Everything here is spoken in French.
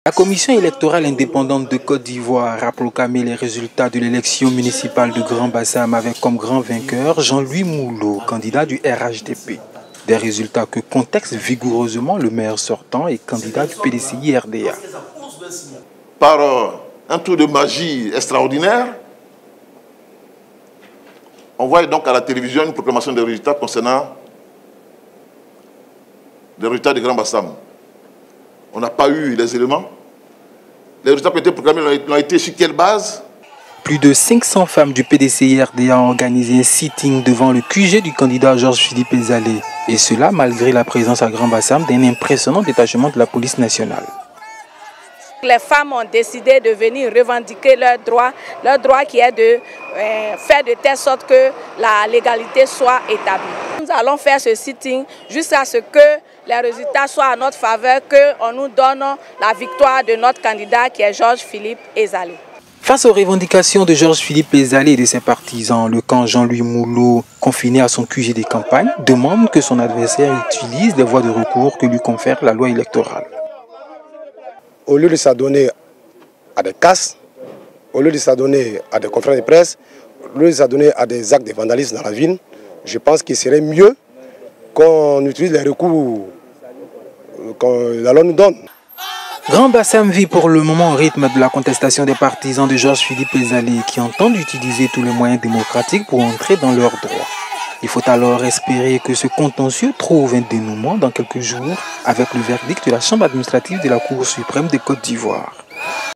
La commission électorale indépendante de Côte d'Ivoire a proclamé les résultats de l'élection municipale de Grand Bassam avec comme grand vainqueur Jean-Louis Moulot, candidat du RHDP. Des résultats que contexte vigoureusement le maire sortant et candidat du PDCI-RDA. Par un tour de magie extraordinaire, on voit donc à la télévision une proclamation des résultats concernant les résultats de Grand Bassam. On n'a pas eu les éléments. Les résultats qui ont été proclamés l'ont été sur quelle base? Plus de 500 femmes du PDCI-RDA ont organisé un sitting devant le QG du candidat Georges-Philippe Ezalé. Et cela malgré la présence à Grand Bassam d'un impressionnant détachement de la police nationale. Les femmes ont décidé de venir revendiquer leur droit qui est de faire de telle sorte que la légalité soit établie. Nous allons faire ce sitting jusqu'à ce que les résultats soient à notre faveur, qu'on nous donne la victoire de notre candidat qui est Georges-Philippe Ezalé. Face aux revendications de Georges-Philippe Ezalé et de ses partisans, le camp Jean-Louis Moulot, confiné à son QG des campagnes, demande que son adversaire utilise les voies de recours que lui confère la loi électorale. Au lieu de s'adonner à des casses, au lieu de s'adonner à des conférences de presse, au lieu de s'adonner à des actes de vandalisme dans la ville, je pense qu'il serait mieux qu'on utilise les recours que la loi nous donne. Grand Bassam vit pour le moment au rythme de la contestation des partisans de Georges-Philippe Ezalé qui entendent utiliser tous les moyens démocratiques pour entrer dans leurs droits. Il faut alors espérer que ce contentieux trouve un dénouement dans quelques jours avec le verdict de la Chambre administrative de la Cour suprême de Côte d'Ivoire.